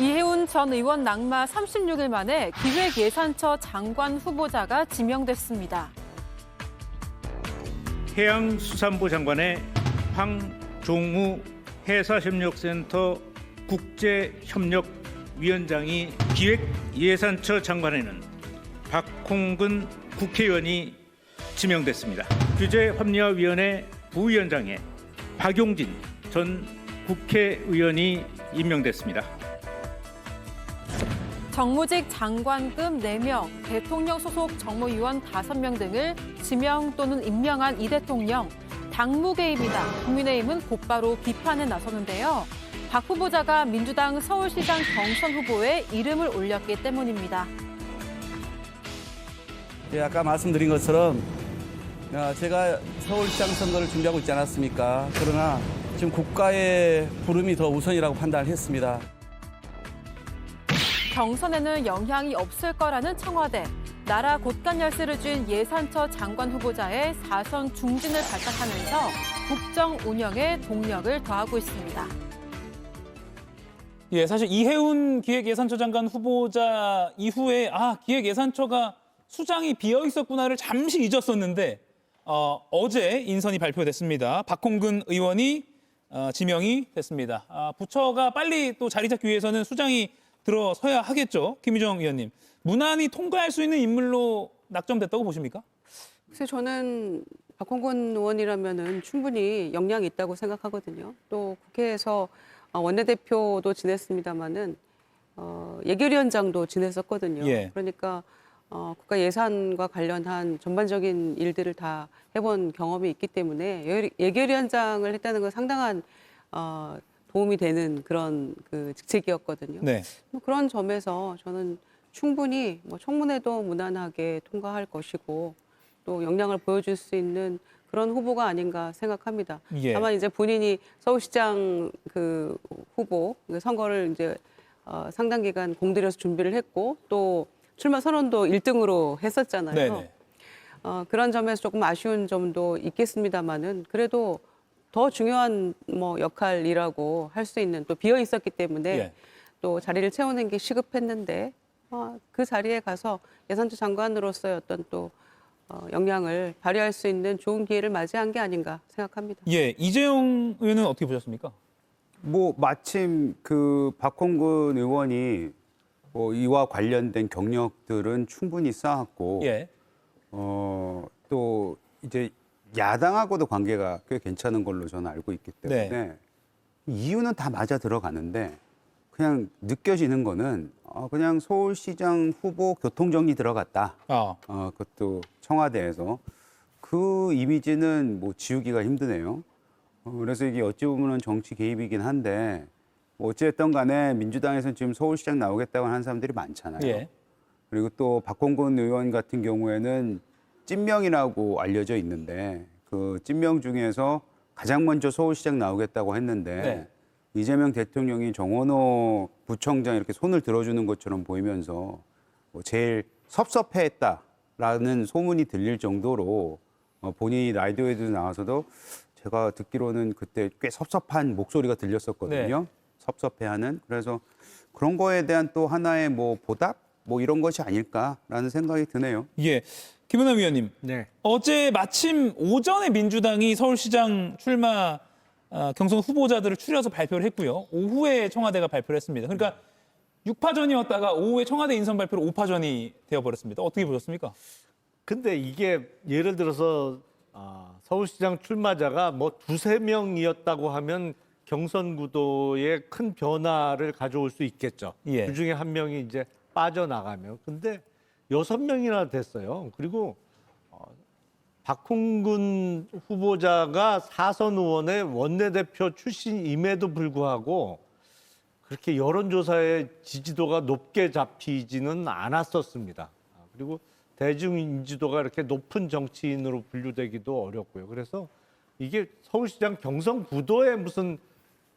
이해운 전 의원 낙마 36일 만에 기획예산처 장관 후보자가 지명됐습니다. 해양수산부 장관의 황종우 해사협력센터 국제협력위원장이 기획예산처 장관에는 박홍근 국회의원이 지명됐습니다. 규제합리화위원회 부위원장에 박용진 전 국회의원이 임명됐습니다. 정무직 장관급 4명, 대통령 소속 정무위원 5명 등을 지명 또는 임명한 이 대통령, 당무 개입이다. 국민의힘은 곧바로 비판에 나서는데요. 박 후보자가 민주당 서울시장 경선 후보에 이름을 올렸기 때문입니다. 아까 말씀드린 것처럼 제가 서울시장 선거를 준비하고 있지 않았습니까? 그러나 지금 국가의 부름이 더 우선이라고 판단을 했습니다. 경선에는 영향이 없을 거라는 청와대. 나라 곳간 열쇠를 쥔 예산처 장관 후보자의 4선 중진을 발탁하면서 국정 운영에 동력을 더하고 있습니다. 예, 사실 이해운 기획예산처 장관 후보자 이후에 기획예산처가 수장이 비어 있었구나를 잠시 잊었었는데 어제 인선이 발표됐습니다. 박홍근 의원이 지명이 됐습니다. 부처가 빨리 또 자리 잡기 위해서는 수장이 들어서야 하겠죠. 김유정 의원님. 무난히 통과할 수 있는 인물로 낙점됐다고 보십니까? 글쎄 저는 박홍근 의원이라면은 충분히 역량이 있다고 생각하거든요. 또 국회에서 원내대표도 지냈습니다마는 예결위원장도 지냈었거든요. 예. 그러니까 국가 예산과 관련한 전반적인 일들을 다 해본 경험이 있기 때문에 예결위원장을 했다는 건 상당한 도움이 되는 그런 직책이었거든요. 네. 그런 점에서 저는 충분히 청문회도 무난하게 통과할 것이고 또 역량을 보여줄 수 있는 그런 후보가 아닌가 생각합니다. 예. 다만 이제 본인이 서울시장 후보 선거를 이제 상당 기간 공들여서 준비를 했고 또 출마 선언도 1등으로 했었잖아요. 네네. 그런 점에서 조금 아쉬운 점도 있겠습니다만은 그래도 더 중요한 역할이라고 할 수 있는 또 비어 있었기 때문에 예. 또 자리를 채우는 게 시급했는데 그 자리에 가서 예산처 장관으로서의 어떤 또 역량을 발휘할 수 있는 좋은 기회를 맞이한 게 아닌가 생각합니다. 예, 이재용 의원은 어떻게 보셨습니까? 마침 박홍근 의원이 이와 관련된 경력들은 충분히 쌓았고 예. 또 이제 야당하고도 관계가 꽤 괜찮은 걸로 저는 알고 있기 때문에 네. 이유는 다 맞아 들어가는데 그냥 느껴지는 거는 그냥 서울시장 후보 교통정리 들어갔다. 그것도 청와대에서 그 이미지는 지우기가 힘드네요. 그래서 이게 어찌 보면 정치 개입이긴 한데 어쨌든 간에 민주당에서는 지금 서울시장 나오겠다고 하는 사람들이 많잖아요. 예. 그리고 또 박홍근 의원 같은 경우에는 찐명이라고 알려져 있는데 그 찐명 중에서 가장 먼저 서울시장 나오겠다고 했는데 네. 이재명 대통령이 정원호 부청장 이렇게 손을 들어주는 것처럼 보이면서 제일 섭섭해했다라는 소문이 들릴 정도로 본인이 라디오에도 나와서도 제가 듣기로는 그때 꽤 섭섭한 목소리가 들렸었거든요. 네. 섭섭해하는. 그래서 그런 거에 대한 또 하나의 보답? 이런 것이 아닐까라는 생각이 드네요. 예. 김은하 위원님. 네. 어제 마침 오전에 민주당이 서울시장 출마 경선 후보자들을 추려서 발표를 했고요. 오후에 청와대가 발표를 했습니다. 그러니까 6파전이었다가 오후에 청와대 인선 발표로 5파전이 되어버렸습니다. 어떻게 보셨습니까? 근데 이게 예를 들어서 서울시장 출마자가 두세 명이었다고 하면 경선 구도에 큰 변화를 가져올 수 있겠죠. 예. 그중에 한 명이 이제 빠져나가면. 근데 6명이나 됐어요. 그리고 박홍근 후보자가 4선 의원의 원내대표 출신임에도 불구하고 그렇게 여론조사의 지지도가 높게 잡히지는 않았었습니다. 그리고 대중 인지도가 이렇게 높은 정치인으로 분류되기도 어렵고요. 그래서 이게 서울시장 경선 구도에 무슨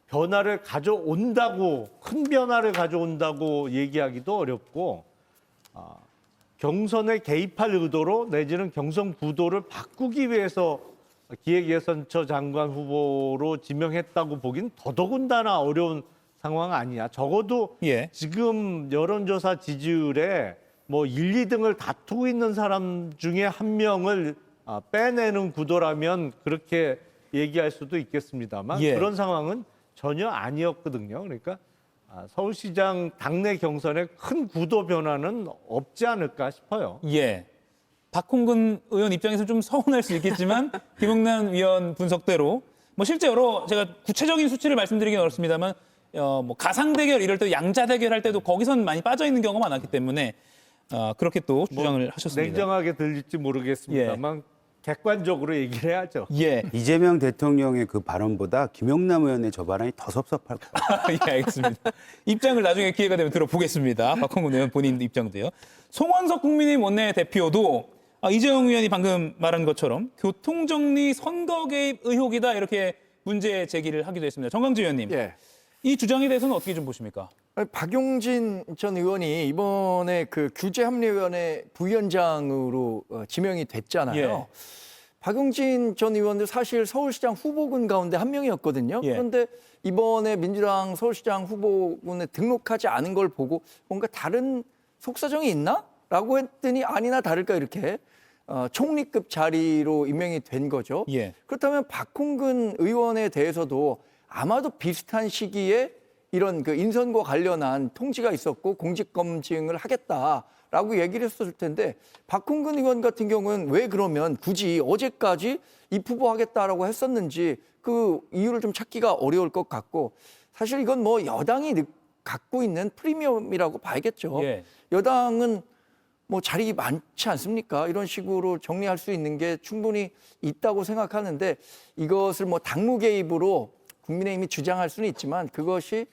변화를 가져온다고, 큰 변화를 가져온다고 얘기하기도 어렵고 경선에 개입할 의도로 내지는 경선 구도를 바꾸기 위해서 기획예산처 장관 후보로 지명했다고 보긴 더더군다나 어려운 상황 아니야. 적어도 예. 지금 여론조사 지지율에 뭐 1, 2등을 다투고 있는 사람 중에 한 명을 빼내는 구도라면 그렇게 얘기할 수도 있겠습니다만 예. 그런 상황은 전혀 아니었거든요. 그러니까 서울시장 당내 경선에 큰 구도 변화는 없지 않을까 싶어요. 예. 박홍근 의원 입장에서 좀 서운할 수 있겠지만 김영남 위원 분석대로 뭐 실제 여러 제가 구체적인 수치를 말씀드리긴 어렵습니다만 뭐 가상 대결 이럴 때 양자 대결 할 때도 거기선 많이 빠져 있는 경우가 많았기 때문에 그렇게 또 주장을 하셨습니다. 냉정하게 들릴지 모르겠습니다만 객관적으로 얘기를 해야죠. 예. 이재명 대통령의 그 발언보다 김영남 의원의 저 발언이 더 섭섭할 것 같아요. 예, 알겠습니다. 입장을 나중에 기회가 되면 들어보겠습니다. 박홍근 의원 본인 입장도요. 송원석 국민의힘 원내대표도 이재용 의원이 방금 말한 것처럼 교통정리 선거 개입 의혹이다 이렇게 문제 제기를 하기도 했습니다. 정강주 의원님, 예. 이 주장에 대해서는 어떻게 좀 보십니까? 박용진 전 의원이 이번에 그 규제합리위원회 부위원장으로 지명이 됐잖아요. 예. 박용진 전 의원도 사실 서울시장 후보군 가운데 한 명이었거든요. 예. 그런데 이번에 민주당 서울시장 후보군에 등록하지 않은 걸 보고 뭔가 다른 속사정이 있나? 라고 했더니 아니나 다를까 이렇게 총리급 자리로 임명이 된 거죠. 예. 그렇다면 박홍근 의원에 대해서도 아마도 비슷한 시기에 이런 그 인선과 관련한 통지가 있었고 공직검증을 하겠다라고 얘기를 했었을 텐데 박홍근 의원 같은 경우는 왜 그러면 굳이 어제까지 입후보하겠다라고 했었는지 그 이유를 좀 찾기가 어려울 것 같고 사실 이건 뭐 여당이 갖고 있는 프리미엄이라고 봐야겠죠. 예. 여당은 뭐 자리 많지 않습니까? 이런 식으로 정리할 수 있는 게 충분히 있다고 생각하는데 이것을 뭐 당무 개입으로 국민의힘이 주장할 수는 있지만 그것이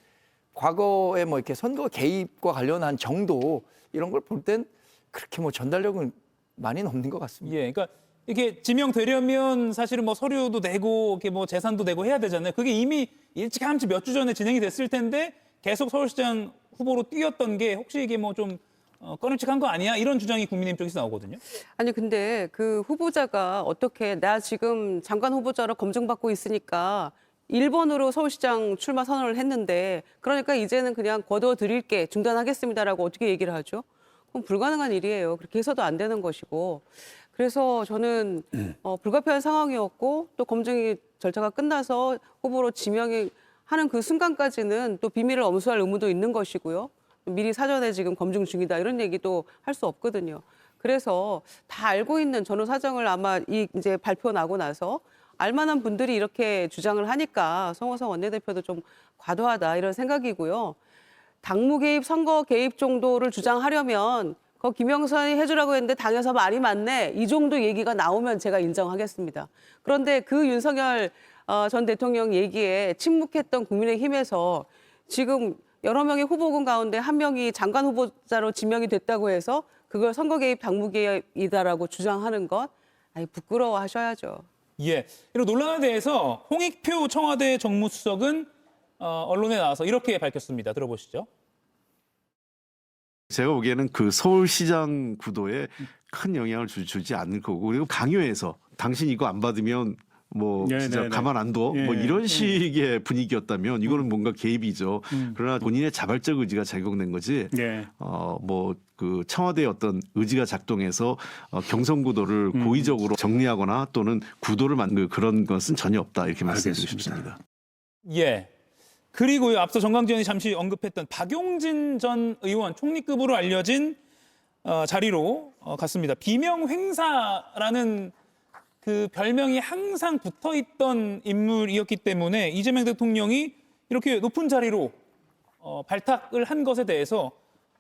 과거에 뭐 이렇게 선거 개입과 관련한 정도 이런 걸 볼 땐 그렇게 뭐 전달력은 많이는 없는 것 같습니다. 예, 그러니까 이게 지명되려면 사실은 뭐 서류도 내고 이렇게 뭐 재산도 내고 해야 되잖아요. 그게 이미 일찌감치 몇 주 전에 진행이 됐을 텐데 계속 서울시장 후보로 뛰었던 게 혹시 이게 뭐 좀 꺼림칙한 거 아니야? 이런 주장이 국민의힘 쪽에서 나오거든요. 아니 근데 그 후보자가 어떻게 나 지금 장관 후보자로 검증받고 있으니까 1번으로 서울시장 출마 선언을 했는데 그러니까 이제는 그냥 거둬드릴게 중단하겠습니다라고 어떻게 얘기를 하죠? 그건 불가능한 일이에요. 그렇게 해서도 안 되는 것이고 그래서 저는 불가피한 상황이었고 또 검증이 절차가 끝나서 후보로 지명이 하는 그 순간까지는 또 비밀을 엄수할 의무도 있는 것이고요. 미리 사전에 지금 검증 중이다 이런 얘기도 할 수 없거든요. 그래서 다 알고 있는 전후 사정을 아마 이제 발표 나고 나서 알만한 분들이 이렇게 주장을 하니까 송호석 원내대표도 좀 과도하다 이런 생각이고요. 당무 개입, 선거 개입 정도를 주장하려면 김영선이 해주라고 했는데 당에서 말이 많네 이 정도 얘기가 나오면 제가 인정하겠습니다. 그런데 그 윤석열 전 대통령 얘기에 침묵했던 국민의힘에서 지금 여러 명의 후보군 가운데 한 명이 장관 후보자로 지명이 됐다고 해서 그걸 선거 개입, 당무 개입이다라고 주장하는 것 부끄러워하셔야죠. 예, 이런 논란에 대해서 홍익표 청와대 정무수석은 언론에 나와서 이렇게 밝혔습니다. 들어보시죠. 제가 보기에는 그 서울시장 구도에 큰 영향을 주지 않을 거고 그리고 강요해서 당신 이거 안 받으면 뭐 진짜 가만 안 둬. 뭐 이런 식의 분위기였다면 이거는 뭔가 개입이죠. 그러나 본인의 자발적 의지가 작용된 거지. 뭐 그 청와대의 어떤 의지가 작동해서 경선 구도를 고의적으로 정리하거나 또는 구도를 만들 그런 것은 전혀 없다 이렇게 말씀드리고 싶습니다. 예. 그리고요 앞서 정강지 의원이 잠시 언급했던 박용진 전 의원 총리급으로 알려진 자리로 갔습니다. 비명 횡사라는 그 별명이 항상 붙어있던 인물이었기 때문에 이재명 대통령이 이렇게 높은 자리로 발탁을 한 것에 대해서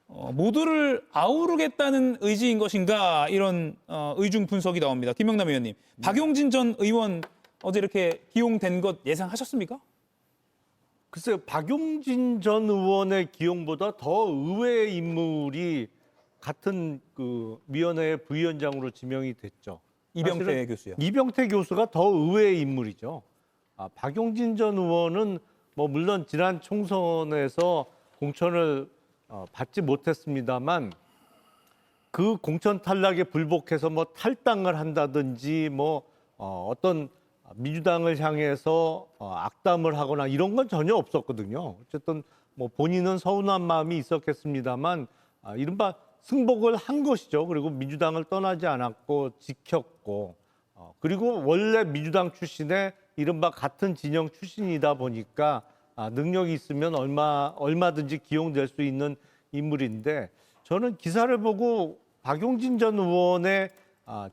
모두를 아우르겠다는 의지인 것인가 이런 의중 분석이 나옵니다. 김영남 의원님, 박용진 전 의원 어제 이렇게 기용된 것 예상하셨습니까? 글쎄요, 박용진 전 의원의 기용보다 더 의외의 인물이 같은 그 위원회 부위원장으로 지명이 됐죠. 이병태 교수요. 이병태 교수가 더 의외의 인물이죠. 박용진 전 의원은 뭐 물론 지난 총선에서 공천을 받지 못했습니다만 그 공천 탈락에 불복해서 뭐 탈당을 한다든지 뭐 어떤 민주당을 향해서 악담을 하거나 이런 건 전혀 없었거든요. 어쨌든 뭐 본인은 서운한 마음이 있었겠습니다만 이른바 승복을 한 것이죠. 그리고 민주당을 떠나지 않았고 지켰고 그리고 원래 민주당 출신의 이른바 같은 진영 출신이다 보니까 능력이 있으면 얼마든지 기용될 수 있는 인물인데 저는 기사를 보고 박용진 전 의원의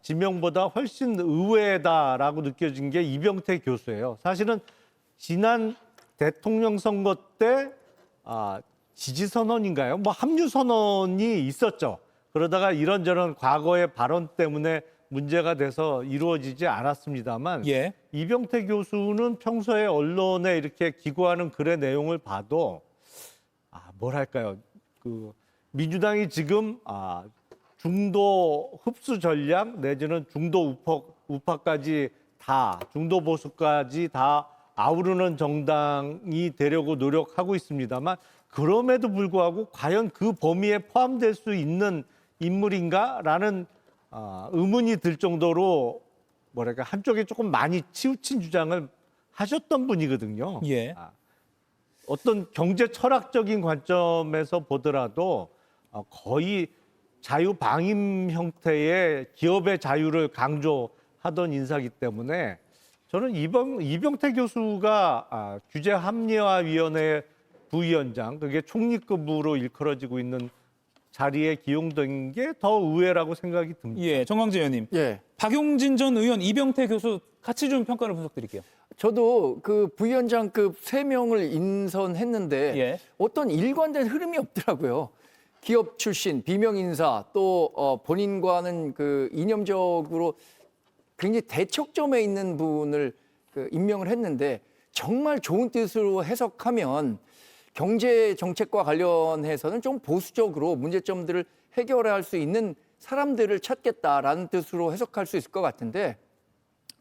지명보다 훨씬 의외다라고 느껴진 게 이병태 교수예요. 사실은 지난 대통령 선거 때 지지 선언인가요? 뭐 합류 선언이 있었죠. 그러다가 이런저런 과거의 발언 때문에 문제가 돼서 이루어지지 않았습니다만 예. 이병태 교수는 평소에 언론에 이렇게 기고하는 글의 내용을 봐도 뭐랄까요? 그 민주당이 지금 중도 흡수 전략 내지는 중도 우파까지 다 중도 보수까지 다 아우르는 정당이 되려고 노력하고 있습니다만 그럼에도 불구하고 과연 그 범위에 포함될 수 있는 인물인가라는 의문이 들 정도로 뭐랄까 한쪽에 조금 많이 치우친 주장을 하셨던 분이거든요. 예. 어떤 경제 철학적인 관점에서 보더라도 거의 자유방임 형태의 기업의 자유를 강조하던 인사이기 때문에 저는 이병태 교수가 규제합리화위원회 부위원장, 그게 총리급으로 일컬어지고 있는 자리에 기용된 게 더 의외라고 생각이 듭니다. 예, 정광재 의원님. 예. 박용진 전 의원, 이병태 교수 같이 좀 평가를 분석드릴게요. 저도 그 부위원장급 3명을 인선했는데 예. 어떤 일관된 흐름이 없더라고요. 기업 출신, 비명 인사, 또 본인과는 그 이념적으로 굉장히 대척점에 있는 분을 임명을 했는데 정말 좋은 뜻으로 해석하면 경제 정책과 관련해서는 좀 보수적으로 문제점들을 해결할 수 있는 사람들을 찾겠다라는 뜻으로 해석할 수 있을 것 같은데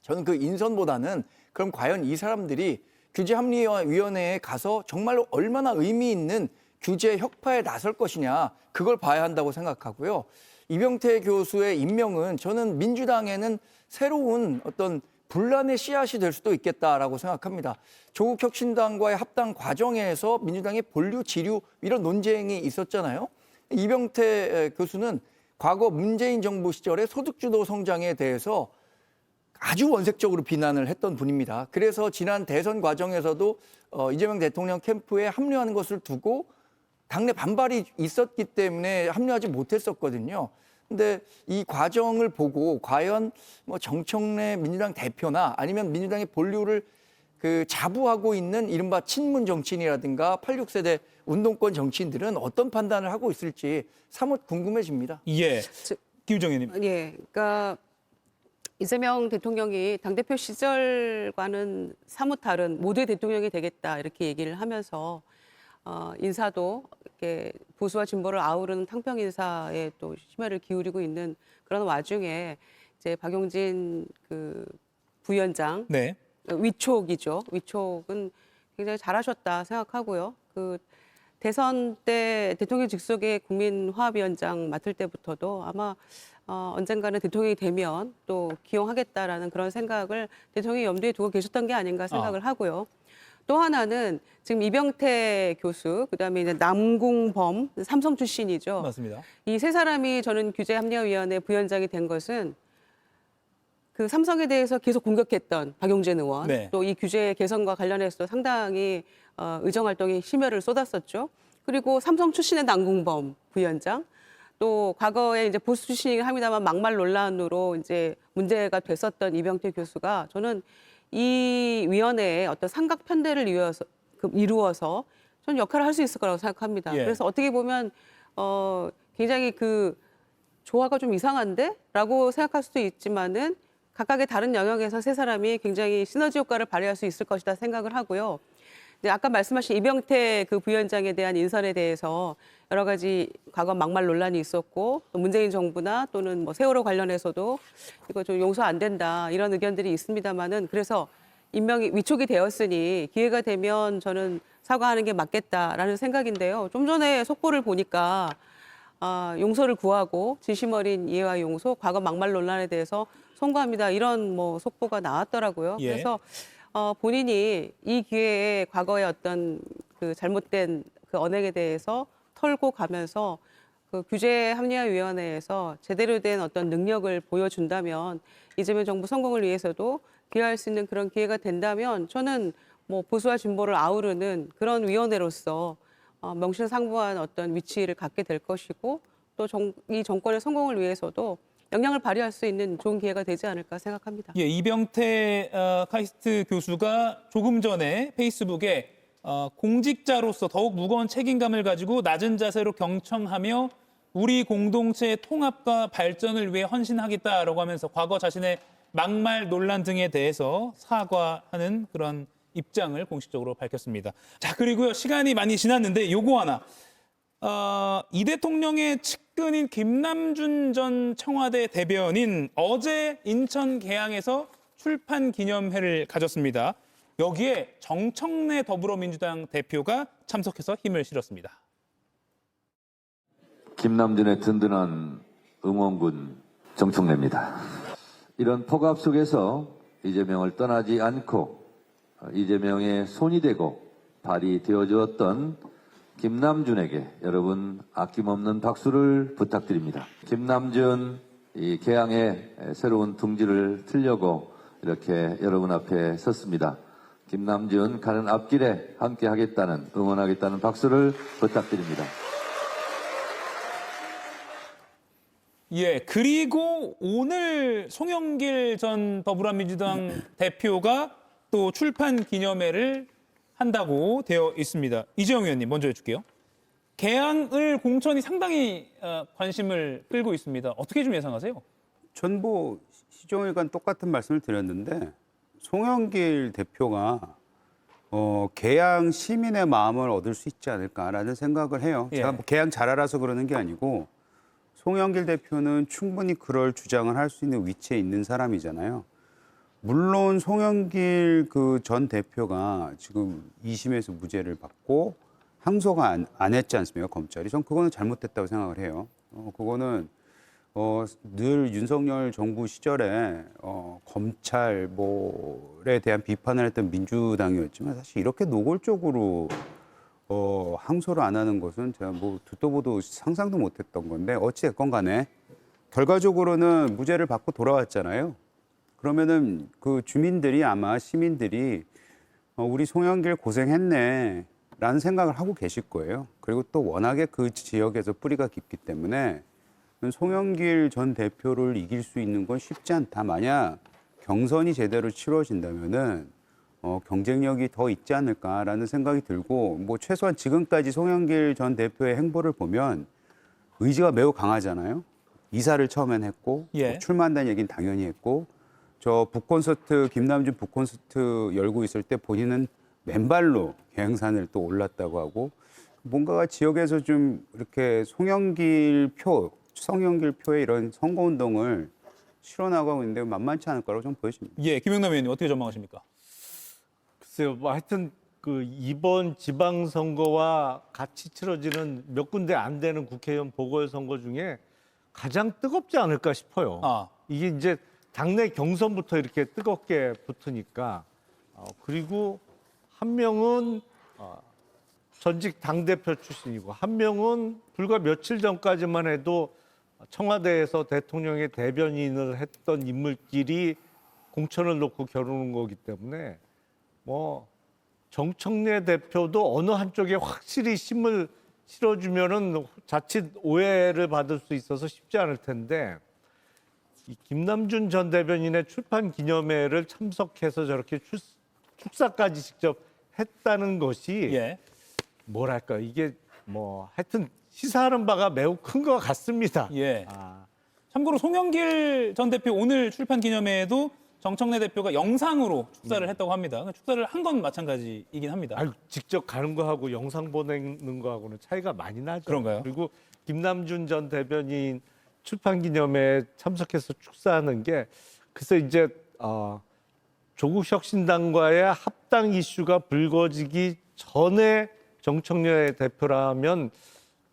저는 그 인선보다는 그럼 과연 이 사람들이 규제합리화위원회에 가서 정말로 얼마나 의미 있는 규제 혁파에 나설 것이냐 그걸 봐야 한다고 생각하고요. 이병태 교수의 임명은 저는 민주당에는 새로운 어떤 분란의 씨앗이 될 수도 있겠다라고 생각합니다. 조국 혁신당과의 합당 과정에서 민주당의 본류, 지류 이런 논쟁이 있었잖아요. 이병태 교수는 과거 문재인 정부 시절의 소득주도 성장에 대해서 아주 원색적으로 비난을 했던 분입니다. 그래서 지난 대선 과정에서도 이재명 대통령 캠프에 합류하는 것을 두고 당내 반발이 있었기 때문에 합류하지 못했었거든요. 근데 이 과정을 보고 과연 뭐 정청래 민주당 대표나 아니면 민주당의 본류를 자부하고 있는 이른바 친문 정치인이라든가 86세대 운동권 정치인들은 어떤 판단을 하고 있을지 사뭇 궁금해집니다. 예. 김유정 의원님. 예, 그러니까 이재명 대통령이 당대표 시절과는 사뭇 다른 모두의 대통령이 되겠다 이렇게 얘기를 하면서 인사도 이렇게 보수와 진보를 아우르는 탕평 인사에 또 심혈을 기울이고 있는 그런 와중에 이제 박용진 그 부위원장 네. 위촉이죠. 위촉은 굉장히 잘하셨다 생각하고요. 그 대선 때 대통령 직속의 국민화합위원장 맡을 때부터도 아마 언젠가는 대통령이 되면 또 기용하겠다라는 그런 생각을 대통령이 염두에 두고 계셨던 게 아닌가 생각을 하고요. 또 하나는 지금 이병태 교수, 그다음에 이제 남궁범, 삼성 출신이죠. 맞습니다. 이 세 사람이 저는 규제합리화위원회 부위원장이 된 것은 그 삼성에 대해서 계속 공격했던 박용진 의원, 네. 또 이 규제 개선과 관련해서 상당히 의정 활동에 심혈을 쏟았었죠. 그리고 삼성 출신의 남궁범 부위원장, 또 과거에 이제 보수 출신이긴 합니다만 막말 논란으로 이제 문제가 됐었던 이병태 교수가 저는 이 위원회에 어떤 삼각 편대를 이루어서 저는 역할을 할 수 있을 거라고 생각합니다. 예. 그래서 어떻게 보면 굉장히 그 조화가 좀 이상한데라고 생각할 수도 있지만은 각각의 다른 영역에서 세 사람이 굉장히 시너지 효과를 발휘할 수 있을 것이다 생각을 하고요. 이제 아까 말씀하신 이병태 그 부위원장에 대한 인선에 대해서 여러 가지 과거 막말 논란이 있었고 또 문재인 정부나 또는 뭐 세월호 관련해서도 이거 좀 용서 안 된다 이런 의견들이 있습니다만은 그래서 임명이 위촉이 되었으니 기회가 되면 저는 사과하는 게 맞겠다라는 생각인데요. 좀 전에 속보를 보니까 용서를 구하고 진심 어린 이해와 용서, 과거 막말 논란에 대해서 송구합니다 이런 뭐 속보가 나왔더라고요. 예. 그래서 본인이 이 기회에 과거의 어떤 그 잘못된 그 언행에 대해서 털고 가면서 그 규제합리화위원회에서 제대로 된 어떤 능력을 보여준다면 이재명 정부 성공을 위해서도 기여할 수 있는 그런 기회가 된다면 저는 뭐 보수와 진보를 아우르는 그런 위원회로서 명실상부한 어떤 위치를 갖게 될 것이고 또 이 정권의 성공을 위해서도 영향을 발휘할 수 있는 좋은 기회가 되지 않을까 생각합니다. 예, 이병태 카이스트 교수가 조금 전에 페이스북에 공직자로서 더욱 무거운 책임감을 가지고 낮은 자세로 경청하며 우리 공동체의 통합과 발전을 위해 헌신하겠다라고 하면서 과거 자신의 막말 논란 등에 대해서 사과하는 그런 입장을 공식적으로 밝혔습니다. 자, 그리고요, 시간이 많이 지났는데 요거 하나. 이 대통령의 측근인 김남준 전 청와대 대변인 어제 인천 계양에서 출판 기념회를 가졌습니다. 여기에 정청래 더불어민주당 대표가 참석해서 힘을 실었습니다. 김남준의 든든한 응원군 정청래입니다. 이런 폭압 속에서 이재명을 떠나지 않고 이재명의 손이 되고 발이 되어주었던 김남준에게 여러분 아낌없는 박수를 부탁드립니다. 김남준 이 계양의 새로운 둥지를 틀려고 이렇게 여러분 앞에 섰습니다. 김남준 가는 앞길에 함께 하겠다는 응원하겠다는 박수를 부탁드립니다. 예, 그리고 오늘 송영길 전 더불어민주당 대표가 또 출판 기념회를 한다고 되어 있습니다. 이재용 의원님 먼저 해줄게요. 계양을 공천이 상당히 관심을 끌고 있습니다. 어떻게 좀 예상하세요? 전 뭐 시종일관 똑같은 말씀을 드렸는데 송영길 대표가 계양 시민의 마음을 얻을 수 있지 않을까라는 생각을 해요. 예. 제가 뭐 계양 잘 알아서 그러는 게 아니고 송영길 대표는 충분히 그럴 주장을 할 수 있는 위치에 있는 사람이잖아요. 물론 송영길 그 전 대표가 지금 2심에서 무죄를 받고 항소가 안 했지 않습니까, 검찰이. 전 그거는 잘못됐다고 생각을 해요. 그거는 늘 윤석열 정부 시절에 검찰에 대한 비판을 했던 민주당이었지만 사실 이렇게 노골적으로 항소를 안 하는 것은 제가 뭐 듣도 보도 상상도 못했던 건데 어찌됐건 간에 결과적으로는 무죄를 받고 돌아왔잖아요. 그러면은 그 주민들이 아마 시민들이 우리 송영길 고생했네 라는 생각을 하고 계실 거예요. 그리고 또 워낙에 그 지역에서 뿌리가 깊기 때문에 송영길 전 대표를 이길 수 있는 건 쉽지 않다. 만약 경선이 제대로 치러진다면은 경쟁력이 더 있지 않을까라는 생각이 들고 뭐 최소한 지금까지 송영길 전 대표의 행보를 보면 의지가 매우 강하잖아요. 이사를 처음엔 했고 예. 출마한다는 얘기는 당연히 했고 저 북콘서트 김남준 북콘서트 열고 있을 때 본인은 맨발로 계양산을 또 올랐다고 하고 뭔가가 지역에서 좀 이렇게 송영길 표의 이런 선거운동을 실어나가고 있는데 만만치 않을 거라고 좀 보여집니다. 예, 김영남 의원님 어떻게 전망하십니까? 글쎄요, 뭐 하여튼 그 이번 지방선거와 같이 치러지는 몇 군데 안 되는 국회의원 보궐선거 중에 가장 뜨겁지 않을까 싶어요. 이게 이제 당내 경선부터 이렇게 뜨겁게 붙으니까 그리고 한 명은 전직 당대표 출신이고 한 명은 불과 며칠 전까지만 해도 청와대에서 대통령의 대변인을 했던 인물끼리 공천을 놓고 겨루는 거기 때문에 뭐 정청래 대표도 어느 한쪽에 확실히 힘을 실어주면은 자칫 오해를 받을 수 있어서 쉽지 않을 텐데 이 김남준 전 대변인의 출판 기념회를 참석해서 저렇게 축사까지 직접 했다는 것이 예. 뭐랄까 이게 뭐 하여튼 시사하는 바가 매우 큰 것 같습니다. 예. 참고로 송영길 전 대표 오늘 출판 기념회에도 정청래 대표가 영상으로 축사를 했다고 합니다. 축사를 한 건 마찬가지이긴 합니다. 아유, 직접 가는 거하고 영상 보내는 거하고는 차이가 많이 나죠. 그런가요? 그리고 김남준 전 대변인 출판 기념회에 참석해서 축사하는 게 그래서 이제 조국 혁신당과의 합당 이슈가 불거지기 전에 정청래 대표라면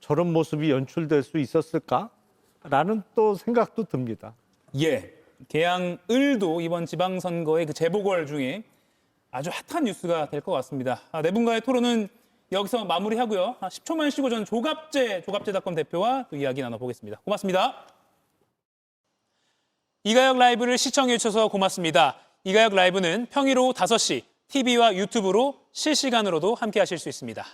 저런 모습이 연출될 수 있었을까라는 또 생각도 듭니다. 예. 계양을도 이번 지방선거의 그 재보궐 중에 아주 핫한 뉴스가 될 것 같습니다. 네 분과의 토론은 여기서 마무리하고요. 10초만 쉬고 저는 조갑제닷컴 대표와 또 이야기 나눠보겠습니다. 고맙습니다. 이가혁 라이브를 시청해 주셔서 고맙습니다. 이가혁 라이브는 평일 오후 5시 TV와 유튜브로 실시간으로도 함께 하실 수 있습니다.